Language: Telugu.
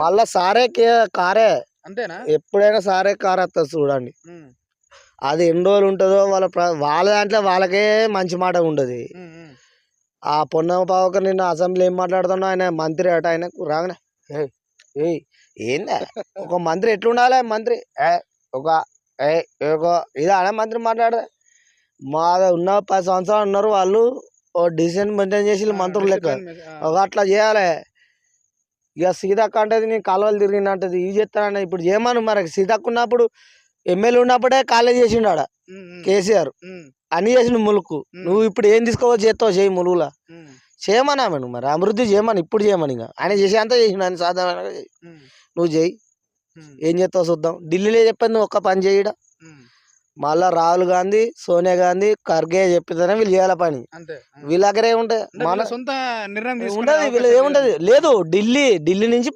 మళ్ళా సారే కారే అంతేనా? ఎప్పుడైనా సారే కార్ వస్తుంది చూడండి. అది ఎన్ని రోజులు ఉంటుందో వాళ్ళ దాంట్లో వాళ్ళకే మంచి మాట ఉండదు. ఆ పొన్నం పావకర్ నిన్న అసెంబ్లీ ఏం మాట్లాడుతున్నా, ఆయన మంత్రి అట, ఆయన రాగానే ఏందా ఒక మంత్రి ఎట్లుండాలి మంత్రి ఒక ఇదా మంత్రి మాట్లాడదా. మా ఉన్న 10 సంవత్సరాలు ఉన్నారు వాళ్ళు, ఓ డిసిషన్ మెయింటైన్ చేసి మంత్రులు లెక్క ఒక అట్లా చేయాలి. ఇక సీతక్క అంటది నేను కాలువలు తిరిగినంటది, ఇవి చెప్తానని. ఇప్పుడు చేయమను మరి. సీతక్క ఉన్నప్పుడు ఎమ్మెల్యే ఉన్నప్పుడే కాలేజ్ చేసిండు ఆడ కేసీఆర్, అన్ని చేసిండు ములుకు. నువ్వు ఇప్పుడు ఏం తీసుకోవచ్చు చేస్తావు, చేయి ములుగులా చేయమని ఆమె. నువ్వు మరి అభివృద్ధి చేయమని, ఇప్పుడు చేయమని. ఇక ఆయన చేసేంతా చేసిండు, ఆయన సాధారణంగా నువ్వు చేయి, ఏం చేస్తావు చూద్దాం. ఢిల్లీలో చెప్పేది నువ్వు ఒక్క పని చేయడా. మళ్ళా రాహుల్ గాంధీ, సోనియా గాంధీ, ఖర్గే చెప్పితేనే వీళ్ళు చేయాల పని. వీళ్ళ దగ్గర ఏముంటాయి, మన సొంత నిర్ణయం ఉండదు, వీళ్ళు ఏముంటది లేదు. ఢిల్లీ నుంచి